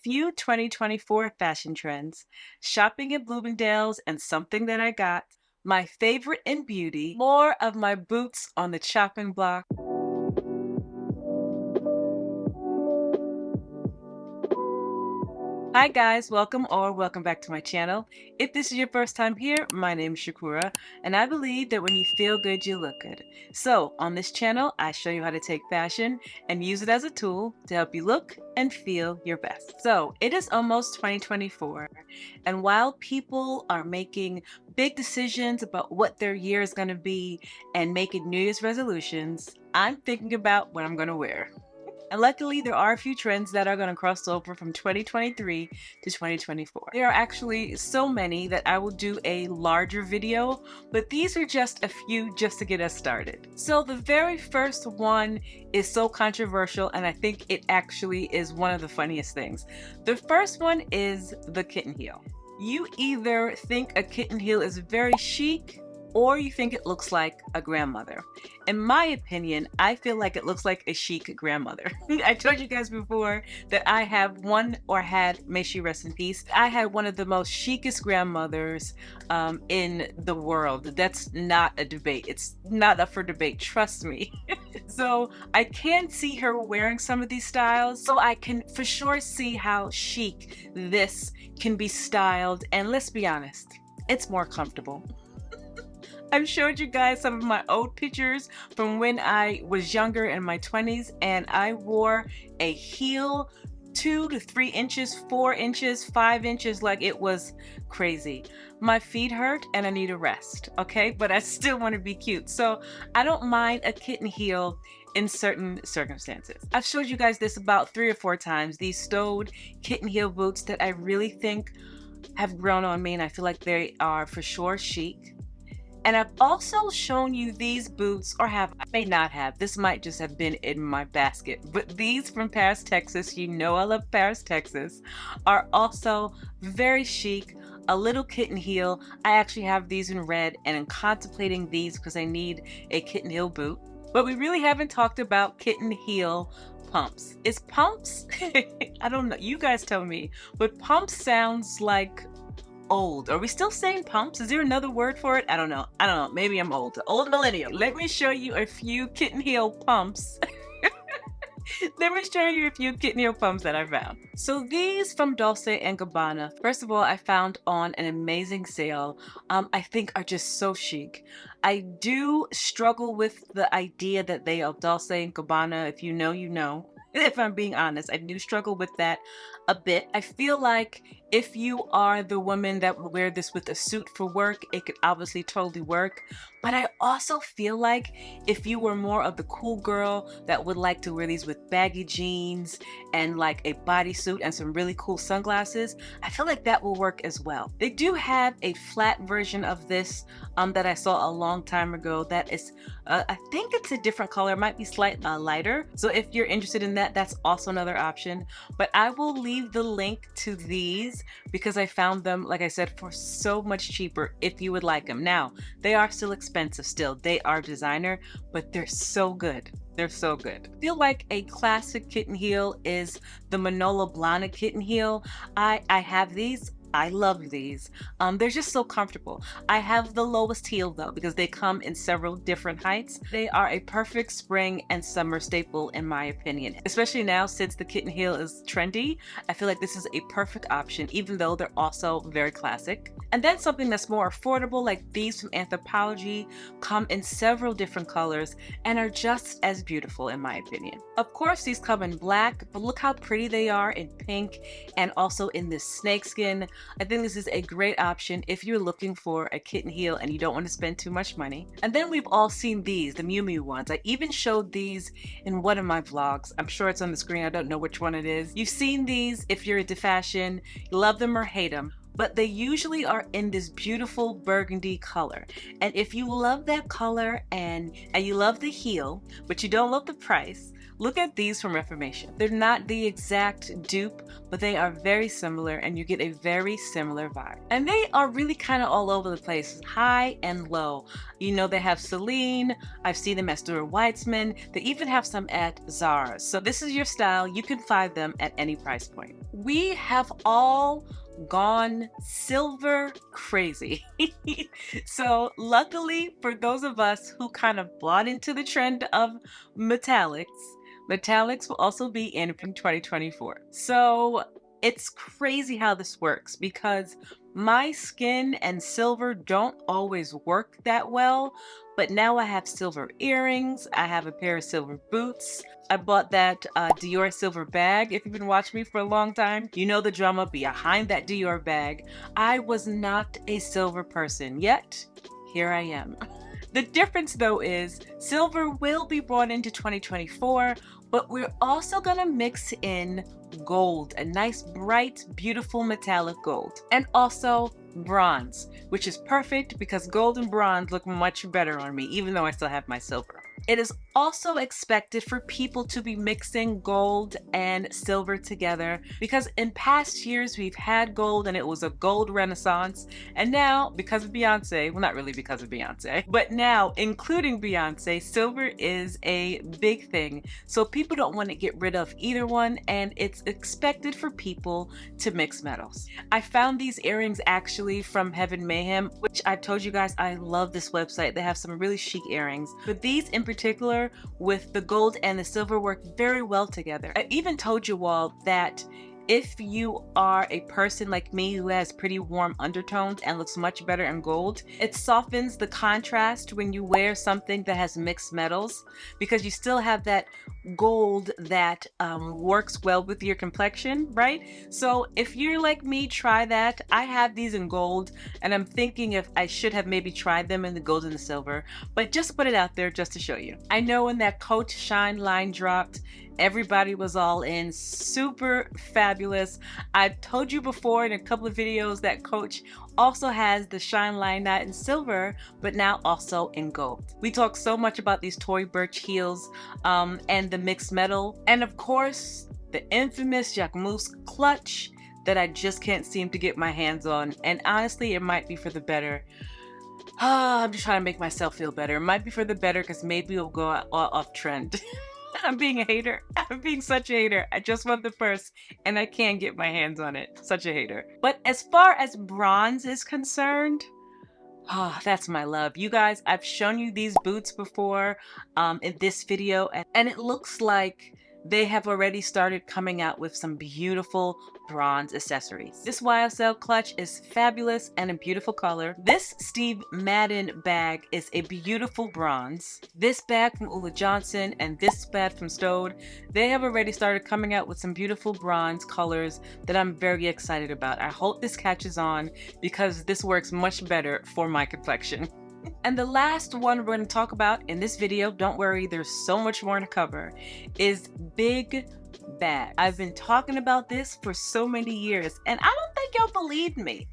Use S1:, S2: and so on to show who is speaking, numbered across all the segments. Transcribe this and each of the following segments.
S1: few 2024 fashion trends, shopping at Bloomingdale's and something that I got, my favorite in beauty, more of my boots on the chopping block. Hi guys, welcome back to my channel. If this is your first time here, my name is Kura, and I believe that when you feel good, you look good. So on this channel, I show you how to take fashion and use it as a tool to help you look and feel your best. So it is almost 2024, and while people are making big decisions about what their year is going to be and making New Year's resolutions, I'm thinking about what I'm going to wear. And luckily, there are a few trends that are going to cross over from 2023 to 2024. There are actually so many that I will do a larger video, but these are just a few just to get us started. So the very first one is so controversial, and I think it actually is one of the funniest things. The first one is the kitten heel. You either think a kitten heel is very chic, or you think it looks like a grandmother. In my opinion, I feel like it looks like a chic grandmother. I told you guys before that I have may she rest in peace, I had one of the most chicest grandmothers in the world. That's not a debate. It's not up for debate, trust me. So I can see her wearing some of these styles, so I can for sure see how chic this can be styled, and let's be honest, it's more comfortable. I've showed you guys some of my old pictures from when I was younger in my 20s, and I wore a heel 2 to 3 inches, 4 inches, 5 inches, like it was crazy. My feet hurt and I need a rest, okay? But I still want to be cute. So I don't mind a kitten heel in certain circumstances. I've showed you guys this about 3 or 4 times, these stowed kitten heel boots that I really think have grown on me, and I feel like they are for sure chic. And I've also shown you these boots, or I may not have, this might just have been in my basket, but these from Paris, Texas, you know I love Paris, Texas, are also very chic, a little kitten heel. I actually have these in red, and I'm contemplating these because I need a kitten heel boot. But we really haven't talked about kitten heel pumps. Is pumps? I don't know, you guys tell me, but pumps sounds like old. Are we still saying pumps? Is there another word for it? I don't know. Maybe I'm old. Old millennial. Let me show you a few kitten heel pumps. Let me show you a few kitten heel pumps that I found. So these from Dolce & Gabbana, first of all, I found on an amazing sale. I think are just so chic. I do struggle with the idea that they are Dolce & Gabbana. If you know, you know. If I'm being honest, I do struggle with that a bit. I feel like if you are the woman that would wear this with a suit for work, it could obviously totally work. But I also feel like if you were more of the cool girl that would like to wear these with baggy jeans and like a bodysuit and some really cool sunglasses, I feel like that will work as well. They do have a flat version of this that I saw a long time ago that is, I think it's a different color, it might be slightly lighter. So if you're interested in that, that's also another option. But I will leave the link to these because I found them, like I said, for so much cheaper if you would like them. Now, they are still expensive still. They are designer, but they're so good. They're so good. I feel like a classic kitten heel is the Manolo Blahnik kitten heel. I have these. I love these. They're just so comfortable. I have the lowest heel though because they come in several different heights. They are a perfect spring and summer staple in my opinion. Especially now since the kitten heel is trendy, I feel like this is a perfect option even though they're also very classic. And then something that's more affordable like these from Anthropologie come in several different colors and are just as beautiful in my opinion. Of course these come in black, but look how pretty they are in pink and also in this snakeskin. I think this is a great option if you're looking for a kitten heel and you don't want to spend too much money. And then we've all seen these, the Miu Miu ones. I even showed these in one of my vlogs. I'm sure it's on the screen. I don't know which one it is. You've seen these if you're into fashion, you love them or hate them. But they usually are in this beautiful burgundy color. And if you love that color and you love the heel, but you don't love the price, Look at these from Reformation. They're not the exact dupe, but they are very similar and you get a very similar vibe. And they are really kind of all over the place, high and low. You know, they have Celine, I've seen them at Stuart Weitzman, they even have some at Zara. So this is your style, you can find them at any price point. We have all gone silver crazy. So luckily for those of us who kind of bought into the trend of metallics will also be in from 2024. So it's crazy how this works because my skin and silver don't always work that well, but now I have silver earrings, I have a pair of silver boots, I bought that Dior silver bag. If you've been watching me for a long time, you know the drama behind that Dior bag. I was not a silver person, yet here I am. The difference though is silver will be brought into 2024, but we're also gonna mix in gold, a nice, bright, beautiful metallic gold, and also bronze, which is perfect because gold and bronze look much better on me, even though I still have my silver. It is also expected for people to be mixing gold and silver together because in past years we've had gold and it was a gold renaissance, and now because of Beyonce, well, not really because of Beyonce, but now including Beyonce, silver is a big thing. So people don't want to get rid of either one, and it's expected for people to mix metals. I found these earrings actually from Heaven Mayhem, which I've told you guys I love this website. They have some really chic earrings, but these in particular with the gold and the silver work very well together. I even told you all that if you are a person like me who has pretty warm undertones and looks much better in gold, it softens the contrast when you wear something that has mixed metals because you still have that gold that works well with your complexion, right? So if you're like me, try that. I have these in gold and I'm thinking if I should have maybe tried them in the gold and the silver, but just put it out there just to show you. I know when that Coach Shine line dropped, everybody was all in, super fabulous. I've told you before in a couple of videos that Coach also has the Shine line not in silver, but now also in gold. We talk so much about these Tory Burch heels and the mixed metal, and of course the infamous Jacquemus clutch that I just can't seem to get my hands on, and honestly it might be for the better. I'm just trying to make myself feel better. It might be for the better because maybe it'll go off trend. I'm being a hater. I'm being such a hater. I just want the purse and I can't get my hands on it. Such a hater. But as far as bronze is concerned, that's my love. You guys, I've shown you these boots before in this video, and it looks like they have already started coming out with some beautiful bronze accessories. This YSL clutch is fabulous and a beautiful color. This Steve Madden bag is a beautiful bronze. This bag from Ulla Johnson and this bag from Stode, they have already started coming out with some beautiful bronze colors that I'm very excited about. I hope this catches on because this works much better for my complexion. And the last one we're going to talk about in this video, don't worry, there's so much more to cover, is big bags. I've been talking about this for so many years, and I don't think y'all believe me.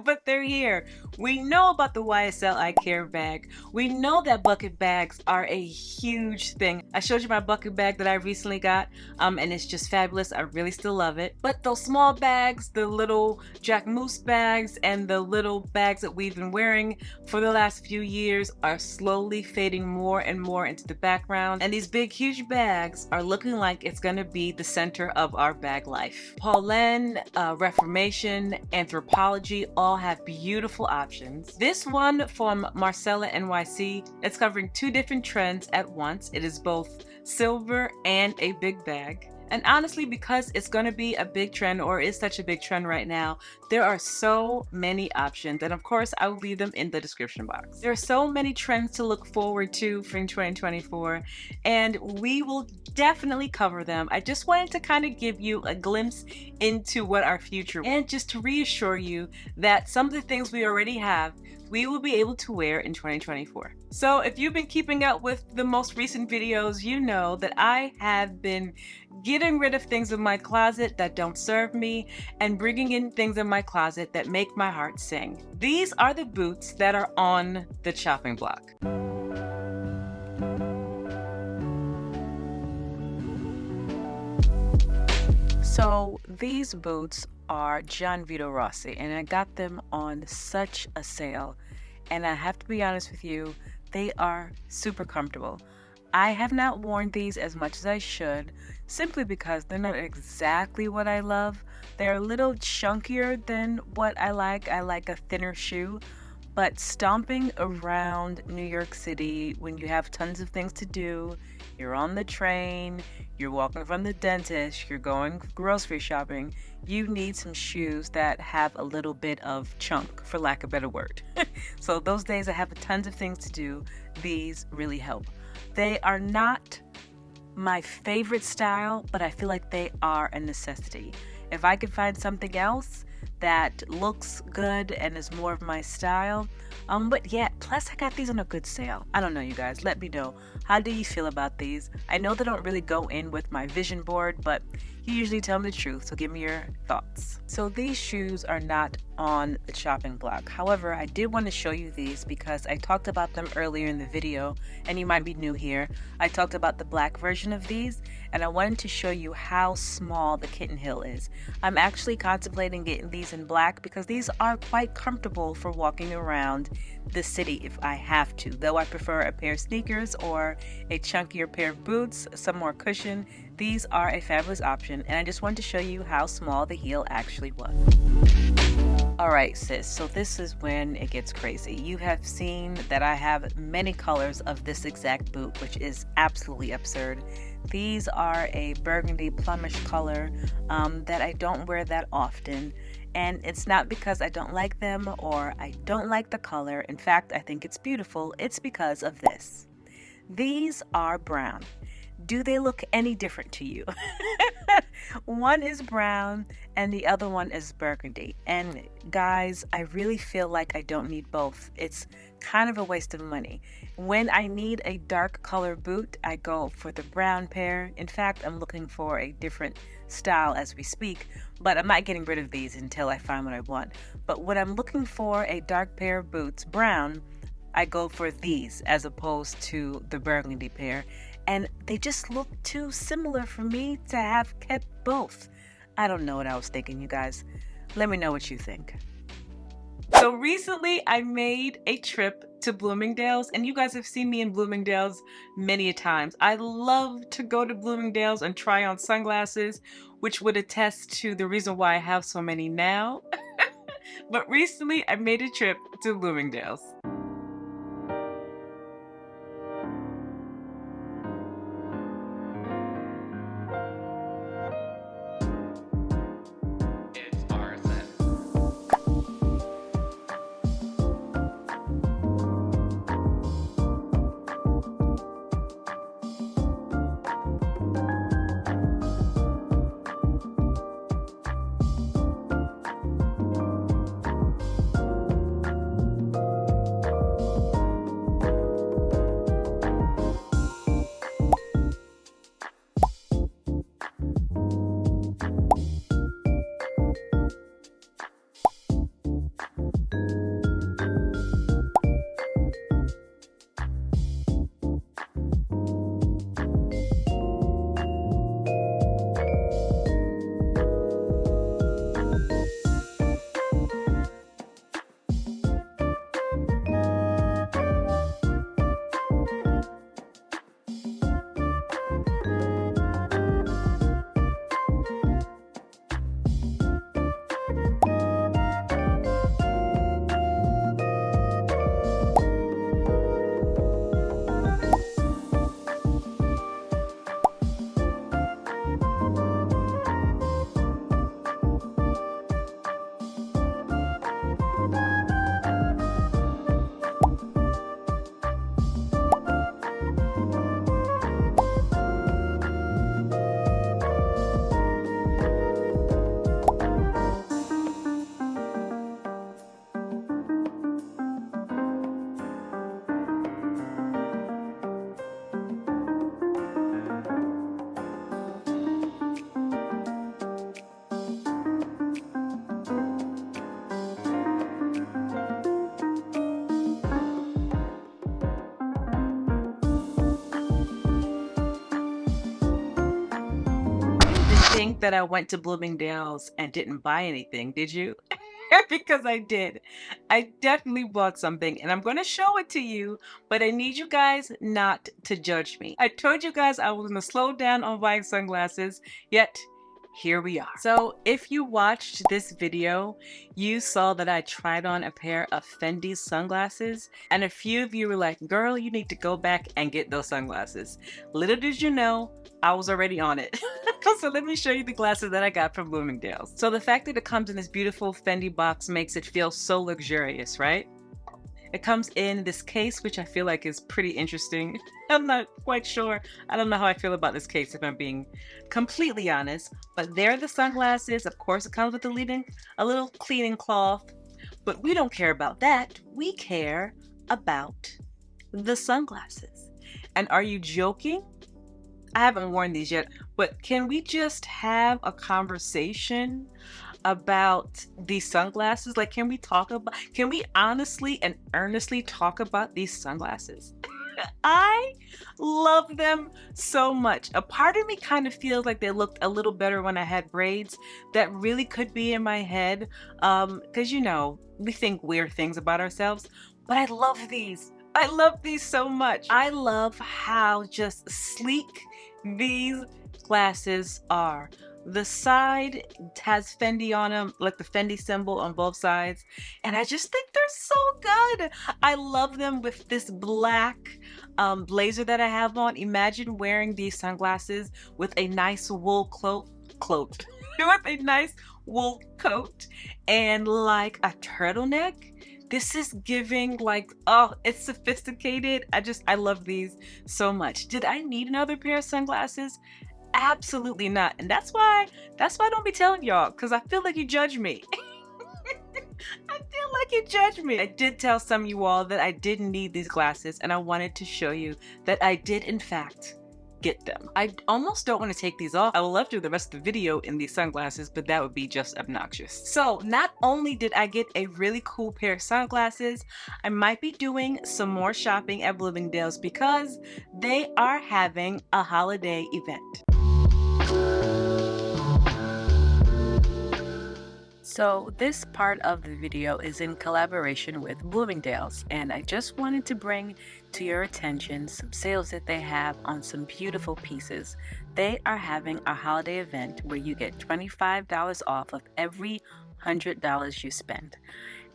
S1: But they're here. We know about the YSL I Care bag. We know that bucket bags are a huge thing. I showed you my bucket bag that I recently got, and it's just fabulous. I really still love it. But those small bags, the little Jacquemus bags, and the little bags that we've been wearing for the last few years are slowly fading more and more into the background. And these big, huge bags are looking like it's gonna be the center of our bag life. Pauline, Reformation, Anthropology, all have beautiful options. This one from Marcella NYC, it's covering two different trends at once. It is both silver and a big bag. And honestly, because it's going to be a big trend, or is such a big trend right now, there are so many options. And of course, I will leave them in the description box. There are so many trends to look forward to for 2024, and we will definitely cover them. I just wanted to kind of give you a glimpse into what our future, and just to reassure you that some of the things we already have, we will be able to wear in 2024. So if you've been keeping up with the most recent videos, you know that I have been getting rid of things in my closet that don't serve me and bringing in things in my closet that make my heart sing. These are the boots that are on the chopping block. So these boots are John Vito Rossi, and I got them on such a sale. And I have to be honest with you, they are super comfortable. I have not worn these as much as I should, simply because they're not exactly what I love. They're a little chunkier than what I like. I like a thinner shoe. But stomping around New York City when you have tons of things to do, you're on the train, you're walking from the dentist, you're going grocery shopping, you need some shoes that have a little bit of chunk, for lack of a better word. So those days I have tons of things to do, these really help. They are not my favorite style, but I feel like they are a necessity. If I could find something else that looks good and is more of my style, but yeah, plus I got these on a good sale. I don't know, you guys, let me know. How do you feel about these? I know they don't really go in with my vision board, but you usually tell me the truth, so give me your thoughts. So these shoes are not on the chopping block. However, I did want to show you these because I talked about them earlier in the video, and you might be new here. I talked about the black version of these, and I wanted to show you how small the kitten heel is. I'm actually contemplating getting these in black because these are quite comfortable for walking around the city if I have to, though I prefer a pair of sneakers or a chunkier pair of boots, some more cushion. These are a fabulous option, and I just wanted to show you how small the heel actually was. Alright sis, so this is when it gets crazy. You have seen that I have many colors of this exact boot, which is absolutely absurd. These are a burgundy plumish color that I don't wear that often. And it's not because I don't like them or I don't like the color. In fact, I think it's beautiful. It's because of this. These are brown. Do they look any different to you? One is brown and the other one is burgundy. And guys, I really feel like I don't need both. It's kind of a waste of money. When I need a dark color boot, I go for the brown pair. In fact, I'm looking for a different style as we speak, but I'm not getting rid of these until I find what I want. But when I'm looking for a dark pair of boots, brown, I go for these as opposed to the burgundy pair. And they just look too similar for me to have kept both. I don't know what I was thinking, you guys. Let me know what you think. So recently I made a trip to Bloomingdale's, and you guys have seen me in Bloomingdale's many a times. I love to go to Bloomingdale's and try on sunglasses, which would attest to the reason why I have so many now. But recently I made a trip to Bloomingdale's. that I went to Bloomingdale's and didn't buy anything, did you? Because I did. I definitely bought something and I'm going to show it to you, but I need you guys not to judge me. I told you guys I was going to slow down on buying sunglasses, yet here we are. So if you watched this video, you saw that I tried on a pair of Fendi sunglasses, and a few of you were like, girl, you need to go back and get those sunglasses. Little did you know, I was already on it. So let me show you the glasses that I got from Bloomingdale's. So the fact that it comes in this beautiful Fendi box makes it feel so luxurious, right? It comes in this case, which I feel like is pretty interesting. I'm not quite sure. I don't know how I feel about this case, if I'm being completely honest. But there are the sunglasses. Of course, it comes with a little cleaning cloth. But we don't care about that. We care about the sunglasses. And are you joking? I haven't worn these yet, but can we just have a conversation about these sunglasses? Like, can we honestly and earnestly talk about these sunglasses? I love them so much. A part of me kind of feels like they looked a little better when I had braids. That really could be in my head, because you know, we think weird things about ourselves, but I love these. I love these so much. I love how just sleek these glasses are. The side has Fendi on them, like the Fendi symbol on both sides. And I just think they're so good. I love them with this black blazer that I have on. Imagine wearing these sunglasses with a nice wool coat. With a nice wool coat and like a turtleneck. This is giving like, oh, it's sophisticated. I love these so much. Did I need another pair of sunglasses? Absolutely not. And that's why I don't be telling y'all, because I feel like you judge me. I feel like you judge me. I did tell some of you all that I didn't need these glasses, and I wanted to show you that I did in fact get them. I almost don't want to take these off. I would love to do the rest of the video in these sunglasses, but that would be just obnoxious. So not only did I get a really cool pair of sunglasses, I might be doing some more shopping at Bloomingdale's because they are having a holiday event. So this part of the video is in collaboration with Bloomingdale's, and I just wanted to bring to your attention some sales that they have on some beautiful pieces. They are having a holiday event where you get $25 off of every $100 you spend.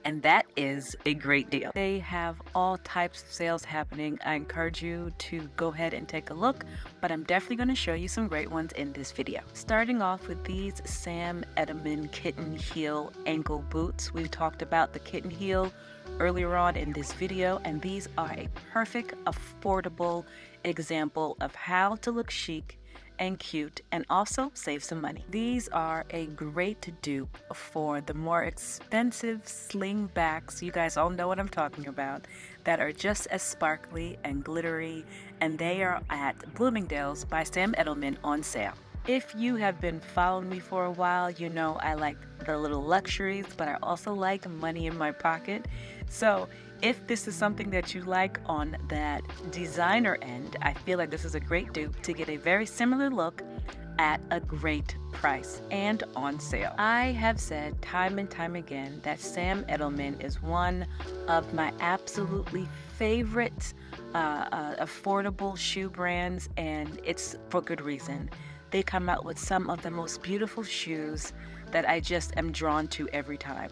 S1: And that is a great deal. They have all types of sales happening. I encourage you to go ahead and take a look, but I'm definitely going to show you some great ones in this video. Starting off with these Sam Edelman kitten heel ankle boots. We talked about the kitten heel earlier on in this video, and these are a perfect, affordable example of how to look chic and cute and also save some money. These are a great dupe for the more expensive slingbacks, you guys all know what I'm talking about, that are just as sparkly and glittery, and they are at Bloomingdale's by Sam Edelman on sale. If you have been following me for a while, you know I like the little luxuries, but I also like money in my pocket. So if this is something that you like on that designer end, I feel like this is a great dupe to get a very similar look at a great price and on sale. I have said time and time again that Sam Edelman is one of my absolutely favorite affordable shoe brands, and it's for good reason. They come out with some of the most beautiful shoes that I just am drawn to every time.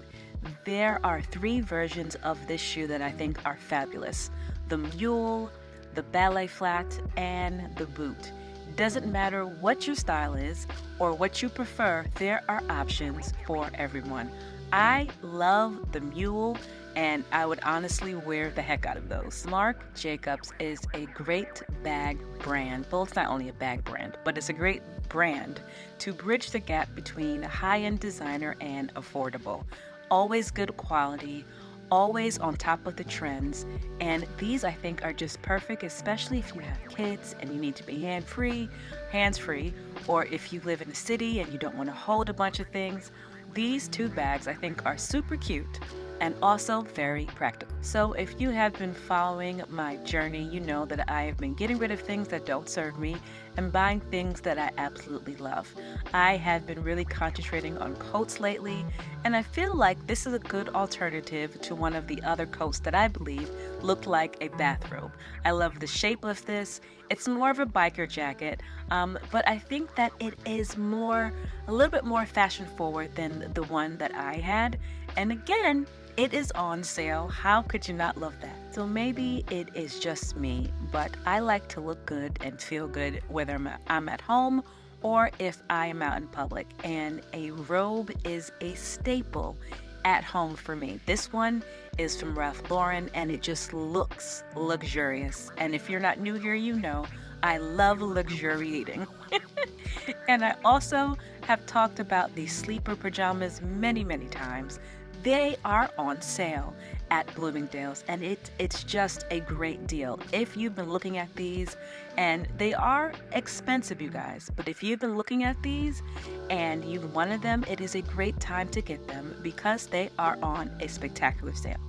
S1: There are 3 versions of this shoe that I think are fabulous. The mule, the ballet flat, and the boot. Doesn't matter what your style is or what you prefer, there are options for everyone. I love the mule, and I would honestly wear the heck out of those. Marc Jacobs is a great bag brand. Well, it's not only a bag brand, but it's a great brand to bridge the gap between high-end designer and affordable. Always good quality, always on top of the trends, and these I think are just perfect, especially if you have kids and you need to be hands-free, or if you live in a city and you don't want to hold a bunch of things. These 2 bags I think are super cute and also very practical. So if you have been following my journey, you know that I have been getting rid of things that don't serve me and buying things that I absolutely love. I have been really concentrating on coats lately, and I feel like this is a good alternative to one of the other coats that I believe looked like a bathrobe. I love the shape of this. It's more of a biker jacket, but I think that it is a little bit more fashion forward than the one that I had. And again, it is on sale. How could you not love that? So maybe it is just me, but I like to look good and feel good whether I'm at home or if I am out in public. And a robe is a staple at home for me. This one is from Ralph Lauren and it just looks luxurious. And if you're not new here, you know I love luxuriating. And I also have talked about these sleeper pajamas many, many times. They are on sale at Bloomingdale's and it's just a great deal. If you've been looking at these, and they are expensive, you guys, but if you've been looking at these and you've wanted them, it is a great time to get them because they are on a spectacular sale.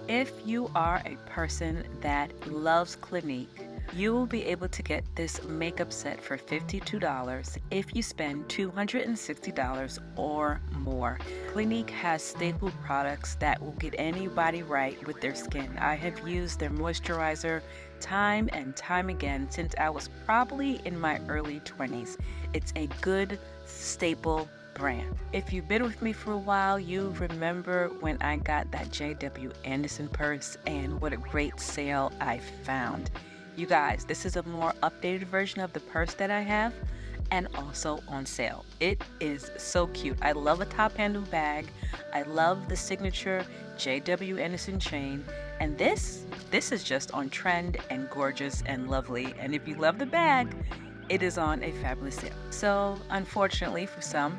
S1: If you are a person that loves Clinique, you will be able to get this makeup set for $52 if you spend $260 or more. Clinique has staple products that will get anybody right with their skin. I have used their moisturizer time and time again since I was probably in my early 20s. It's a good staple brand. If you've been with me for a while, you remember when I got that J.W. Anderson purse and what a great sale I found. You guys, this is a more updated version of the purse that I have and also on sale. It is so cute. I love a top handle bag. I love the signature J.W. Anderson chain. And this is just on trend and gorgeous and lovely. And if you love the bag, it is on a fabulous sale. So unfortunately for some,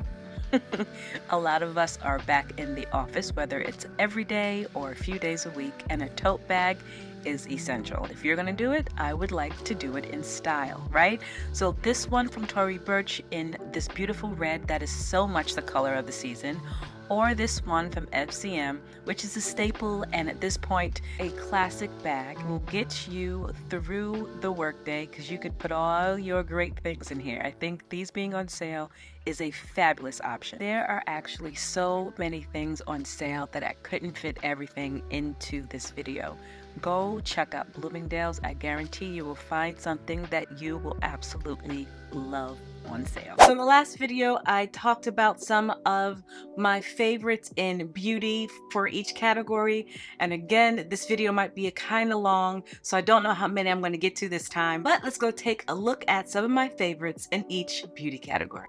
S1: a lot of us are back in the office, whether it's every day or a few days a week, and a tote bag is essential. If you're gonna do it, I would like to do it in style, right? So this one from Tory Burch in this beautiful red that is so much the color of the season, or this one from FCM, which is a staple and at this point a classic bag, will get you through the workday because you could put all your great things in here. I think these being on sale is a fabulous option. There are actually so many things on sale that I couldn't fit everything into this video. Go check out Bloomingdale's. I guarantee you will find something that you will absolutely love on sale. So in the last video, I talked about some of my favorites in beauty for each category. And again, this video might be a kind of long, so I don't know how many I'm going to get to this time, but let's go take a look at some of my favorites in each beauty category.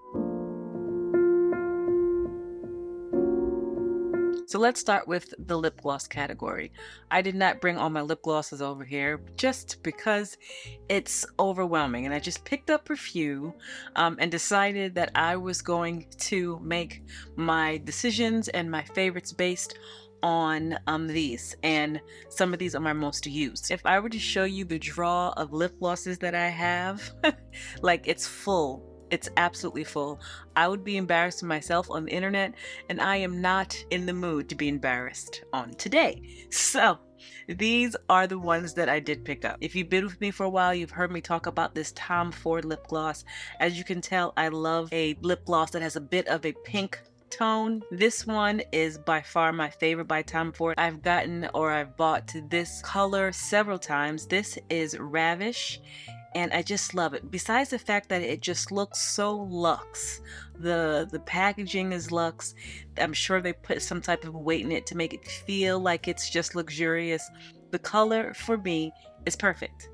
S1: So let's start with the lip gloss category. I did not bring all my lip glosses over here just because it's overwhelming, and I just picked up a few and decided that I was going to make my decisions and my favorites based on these, and some of these are my most used. If I were to show you the drawer of lip glosses that I have, like it's full. It's absolutely full. I would be embarrassed of myself on the internet, and I am not in the mood to be embarrassed on today. So these are the ones that I did pick up. If you've been with me for a while, you've heard me talk about this Tom Ford lip gloss. As you can tell, I love a lip gloss that has a bit of a pink tone. This one is by far my favorite by Tom Ford. I've bought this color several times. This is Ravish, and I just love it. Besides the fact that it just looks so luxe. The packaging is luxe. I'm sure they put some type of weight in it to make it feel like it's just luxurious. The color for me is perfect.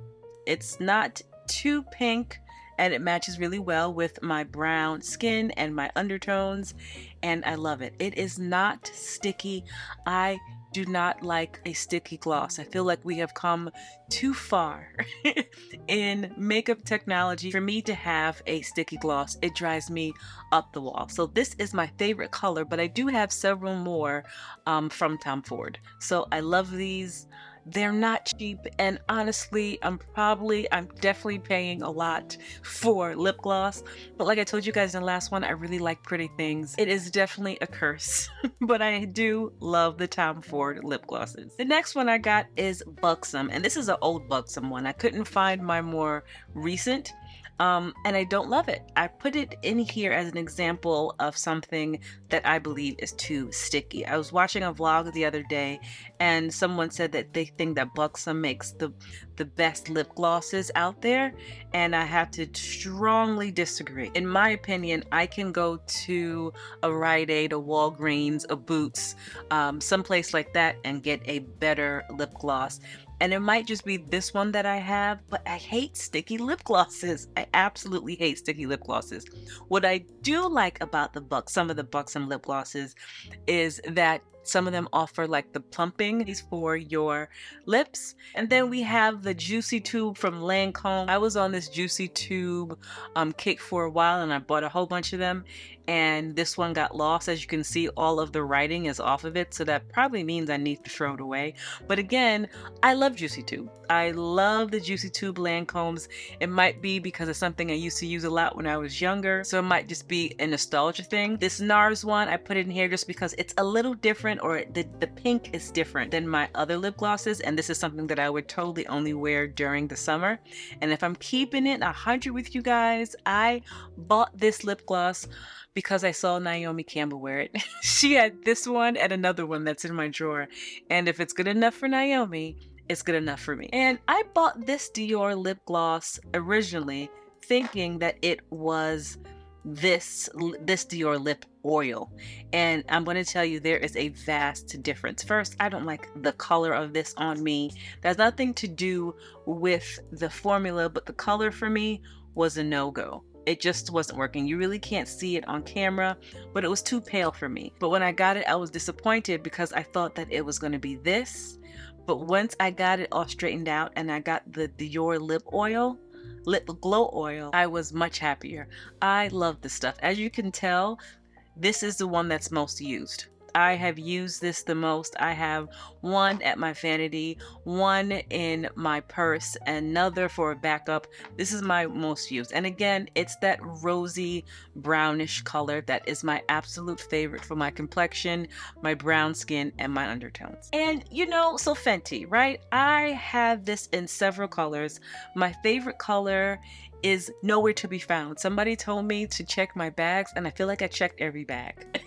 S1: It's not too pink, and it matches really well with my brown skin and my undertones, and I love it. It is not sticky. I do not like a sticky gloss. I feel like we have come too far in makeup technology for me to have a sticky gloss. It drives me up the wall. So this is my favorite color, but I do have several more from Tom Ford. So I love these. They're not cheap, and honestly, I'm definitely paying a lot for lip gloss. But like I told you guys in the last one, I really like pretty things. It is definitely a curse, but I do love the Tom Ford lip glosses. The next one I got is Buxom, and this is an old Buxom one. I couldn't find my more recent, and I don't love it. I put it in here as an example of something that I believe is too sticky. I was watching a vlog the other day, and someone said that they think that Buxom makes the best lip glosses out there, and I have to strongly disagree. In my opinion, I can go to a Rite Aid, a Walgreens, a Boots, someplace like that, and get a better lip gloss. And it might just be this one that I have, but I hate sticky lip glosses. I absolutely hate sticky lip glosses. What I do like about some of the Buxom lip glosses is that some of them offer like the plumping for your lips. And then we have the Juicy Tube from Lancome. I was on this Juicy Tube kick for a while, and I bought a whole bunch of them. And this one got lost. As you can see, all of the writing is off of it, so that probably means I need to throw it away. But again, I love Juicy Tube. I love the Juicy Tube Lancomes. It might be because it's something I used to use a lot when I was younger, so it might just be a nostalgia thing. This NARS one, I put it in here just because it's a little different, or the pink is different than my other lip glosses, and this is something that I would totally only wear during the summer. And if I'm keeping it 100 with you guys, I bought this lip gloss because I saw Naomi Campbell wear it. She had this one and another one that's in my drawer. And if it's good enough for Naomi, it's good enough for me. And I bought this Dior lip gloss originally thinking that it was this Dior lip oil. And I'm going to tell you, there is a vast difference. First, I don't like the color of this on me. That's nothing to do with the formula, but the color for me was a no-go. It just wasn't working. You really can't see it on camera, but it was too pale for me. But when I got it, I was disappointed because I thought that it was going to be this. But once I got it all straightened out and I got the Dior lip glow oil, I was much happier. I love this stuff. As you can tell, this is the one that's most used. I have used this the most. I have one at my vanity, one in my purse, another for a backup. This is my most used. And again, it's that rosy brownish color that is my absolute favorite for my complexion, my brown skin, and my undertones. And you know, so Fenty, right? I have this in several colors. My favorite color is nowhere to be found. Somebody told me to check my bags, and I feel like I checked every bag.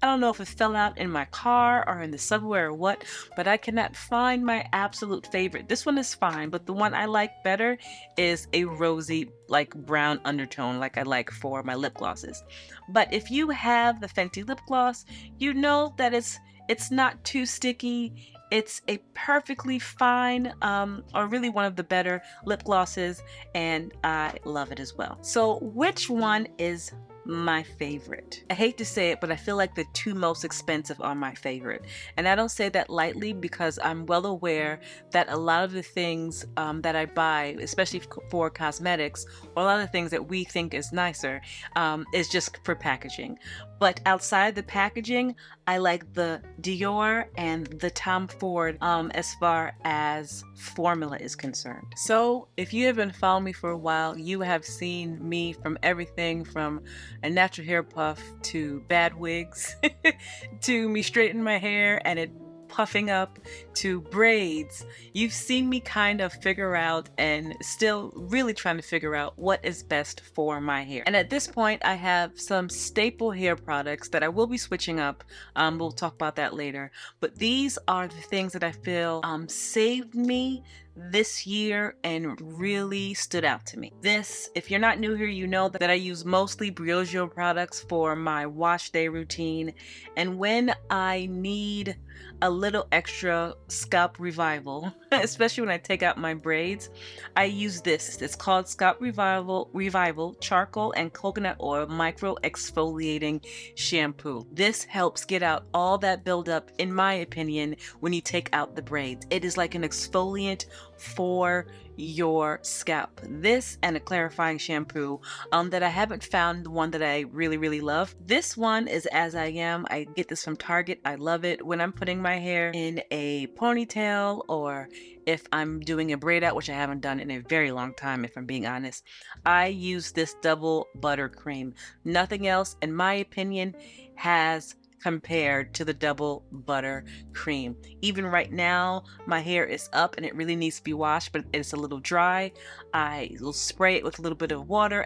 S1: I don't know if it fell out in my car or in the subway or what, but I cannot find my absolute favorite. This one is fine, but the one I like better is a rosy, like brown undertone, like I like for my lip glosses. But if you have the Fenty lip gloss, you know that it's not too sticky. It's a perfectly fine, or really one of the better lip glosses, and I love it as well. So which one is my favorite? I hate to say it, but I feel like the two most expensive are my favorite. And I don't say that lightly because I'm well aware that a lot of the things that I buy, especially for cosmetics, or a lot of the things that we think is nicer, is just for packaging. But outside the packaging, I like the Dior and the Tom Ford as far as formula is concerned. So if you have been following me for a while, you have seen me from everything from a natural hair puff to bad wigs to me straightening my hair and it puffing up to braids. You've seen me kind of figure out and still really trying to figure out what is best for my hair. And at this point, I have some staple hair products that I will be switching up. We'll talk about that later. But these are the things that I feel saved me this year and really stood out to me. This, if you're not new here, you know that I use mostly Briogeo products for my wash day routine. And when I need a little extra scalp revival, especially when I take out my braids, I use this. It's called Scalp Revival Charcoal and Coconut Oil Micro Exfoliating Shampoo. This helps get out all that buildup, in my opinion, when you take out the braids. It is like an exfoliant for your scalp. This and a clarifying shampoo that I haven't found the one that I really love. This one is As I Am. I get this from Target. I love it when I'm putting my hair in a ponytail, or if I'm doing a braid out, which I haven't done in a very long time, if I'm being honest. I use this double butter cream. Nothing else, in my opinion, has compared to the double butter cream. Even right now, my hair is up and it really needs to be washed, but it's a little dry. I will spray it with a little bit of water,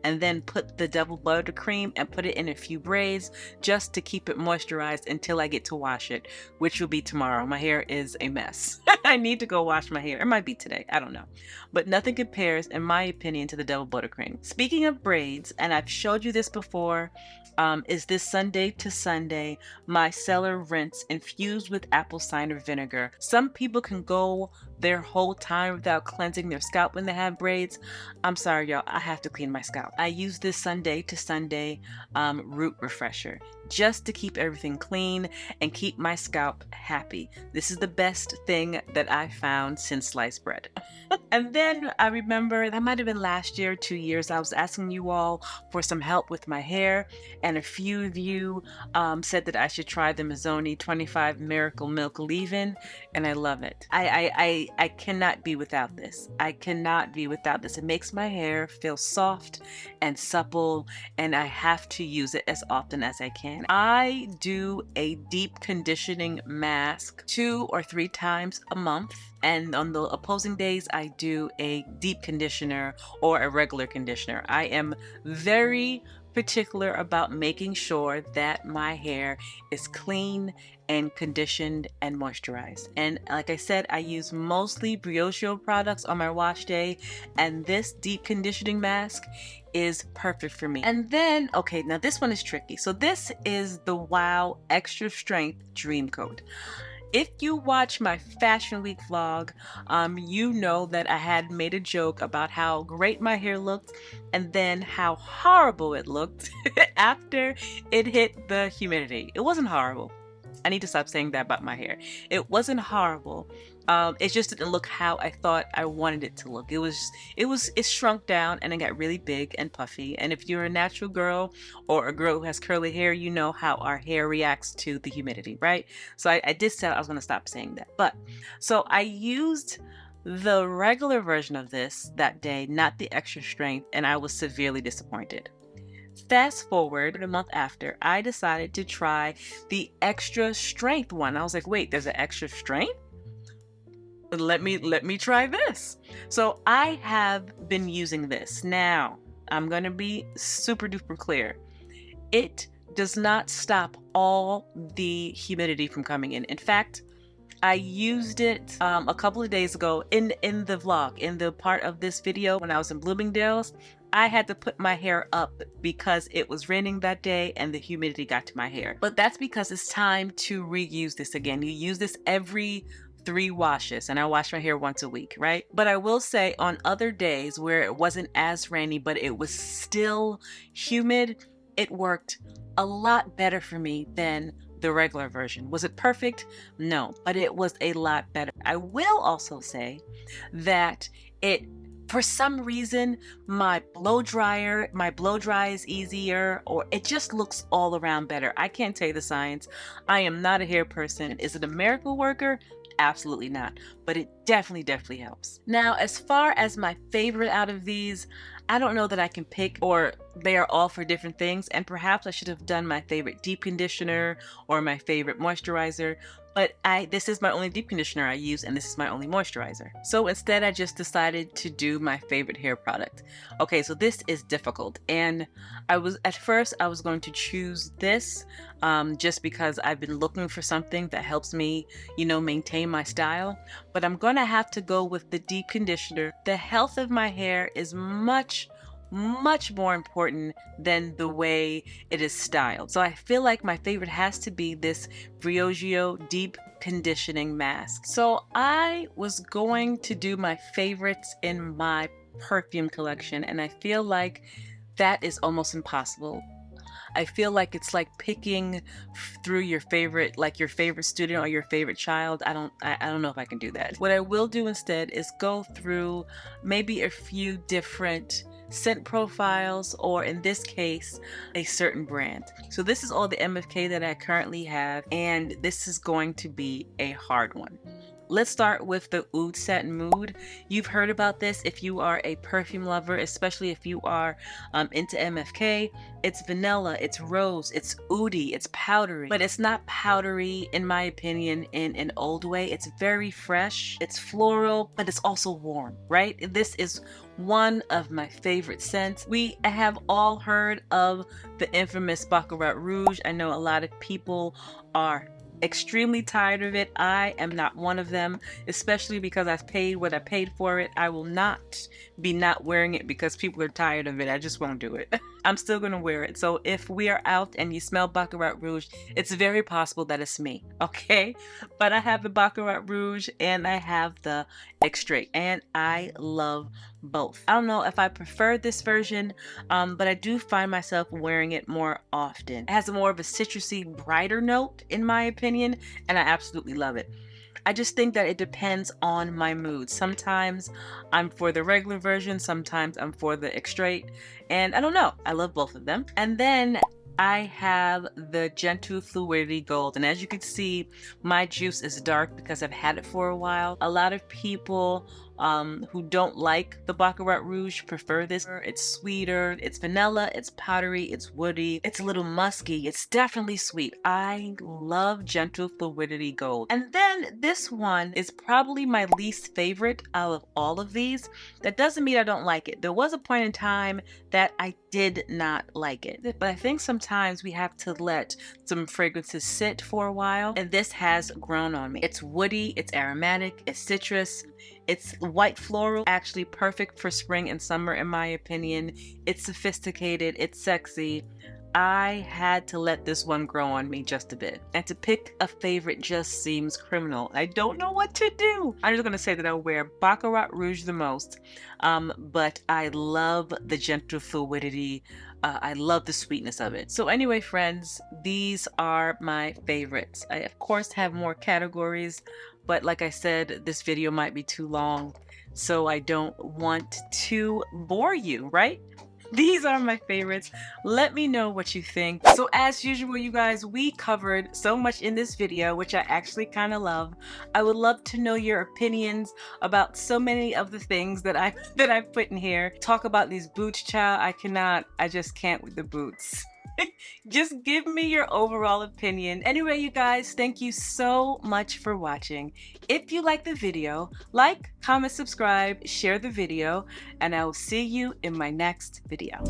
S1: and then put the double butter cream and put it in a few braids just to keep it moisturized until I get to wash it, which will be tomorrow. My hair is a mess. I need to go wash my hair. It might be today, I don't know. But nothing compares, in my opinion, to the double butter cream. Speaking of braids, and I've showed you this before, is this Sunday to Sunday micellar rinse infused with apple cider vinegar. Some people can go their whole time without cleansing their scalp when they have braids. I'm sorry, y'all, I have to clean my scalp. I use this Sunday to Sunday root refresher just to keep everything clean and keep my scalp happy. This is the best thing that I found since sliced bread. And then I remember, that might have been last year, 2 years, I was asking you all for some help with my hair, and a few of you said that I should try the Mazzoni 25 Miracle Milk Leave-In, and I love it. I cannot be without this. I cannot be without this. It makes my hair feel soft and supple, and I have to use it as often as I can. I do a deep conditioning mask 2 or 3 times a month, and on the opposing days, I do a deep conditioner or a regular conditioner. I am very particular about making sure that my hair is clean and conditioned and moisturized. And like I said, I use mostly Briogeo products on my wash day, and this deep conditioning mask is perfect for me. And then, okay, now this one is tricky. So this is the Wow Extra Strength Dream Coat. If you watch my Fashion Week vlog, you know that I had made a joke about how great my hair looked and then how horrible it looked after it hit the humidity. It wasn't horrible. I need to stop saying that about my hair. It wasn't horrible. It just didn't look how I thought I wanted it to look. It shrunk down and it got really big and puffy. And if you're a natural girl or a girl who has curly hair, you know how our hair reacts to the humidity, right? So I did say I was going to stop saying that. But so I used the regular version of this that day, not the extra strength, and I was severely disappointed. Fast forward a month after, I decided to try the extra strength one. I was like, wait, there's an extra strength? Let me try this. So I have been using this. Now, I'm going to be super duper clear. It does not stop all the humidity from coming in. In fact, I used it a couple of days ago in the vlog, in the part of this video when I was in Bloomingdale's. I had to put my hair up because it was raining that day and the humidity got to my hair. But that's because it's time to reuse this again. You use this every 3 washes, and I wash my hair once a week, right? But I will say on other days where it wasn't as rainy, but it was still humid, it worked a lot better for me than the regular version. Was it perfect? No, but it was a lot better. I will also say that for some reason, my blow dry is easier, or it just looks all around better. I can't tell you the science. I am not a hair person. Is it a miracle worker? Absolutely not, but it definitely helps. Now, as far as my favorite out of these, I don't know that I can pick, or they are all for different things, and perhaps I should have done my favorite deep conditioner or my favorite moisturizer, but this is my only deep conditioner I use, and this is my only moisturizer. So instead, I just decided to do my favorite hair product. Okay, so this is difficult, and at first I was going to choose this just because I've been looking for something that helps me, maintain my style, but I'm gonna have to go with the deep conditioner. The health of my hair is much more important than the way it is styled. So I feel like my favorite has to be this Briogeo Deep Conditioning Mask. So I was going to do my favorites in my perfume collection, and I feel like that is almost impossible. I feel like it's like picking through your favorite, like your favorite student or your favorite child. I don't know if I can do that. What I will do instead is go through maybe a few different scent profiles, or in this case, a certain brand. So this is all the MFK that I currently have, and this is going to be a hard one. Let's start with the Oud Satin Mood. You've heard about this if you are a perfume lover, especially if you are into MFK. It's vanilla, it's rose, it's oudy, it's powdery, but it's not powdery in my opinion in an old way. It's very fresh, it's floral, but it's also warm, right? This is one of my favorite scents. We have all heard of the infamous Baccarat Rouge. I know a lot of people are extremely tired of it. I am not one of them, especially because I've paid what I paid for it. I will not be not wearing it because people are tired of it. I just won't do it. I'm still gonna wear it. So if we are out and you smell Baccarat Rouge, it's very possible that it's me, okay? But I have the Baccarat Rouge and I have the Extrait, and I love both. I don't know if I prefer this version, but I do find myself wearing it more often. It has more of a citrusy, brighter note in my opinion, and I absolutely love it. I just think that it depends on my mood. Sometimes I'm for the regular version, sometimes I'm for the Extrait, and I don't know. I love both of them. And then I have the Gentle Fluidity Gold, and as you can see, my juice is dark because I've had it for a while. A lot of people who don't like the Baccarat Rouge prefer this. It's sweeter, it's vanilla, it's powdery, it's woody, it's a little musky, it's definitely sweet. I love Gentle Fluidity Gold. And then this one is probably my least favorite out of all of these. That doesn't mean I don't like it. There was a point in time that I did not like it, but I think sometimes we have to let some fragrances sit for a while, and this has grown on me. It's woody, it's aromatic, it's citrus, it's white floral, actually perfect for spring and summer in my opinion. It's sophisticated, it's sexy. I had to let this one grow on me just a bit. And to pick a favorite just seems criminal. I don't know what to do. I'm just gonna say that I wear Baccarat Rouge the most, but I love the Gentle Fluidity. I love the sweetness of it. So anyway, friends, these are my favorites. I of course have more categories, but like I said, this video might be too long, so I don't want to bore you, right? These are my favorites. Let me know what you think. So as usual, you guys, we covered so much in this video, which I actually kind of love. I would love to know your opinions about so many of the things that I put in here. Talk about these boots, child. I just can't with the boots. Just give me your overall opinion. Anyway, you guys, thank you so much for watching. If you like the video, like, comment, subscribe, share the video, and I will see you in my next video.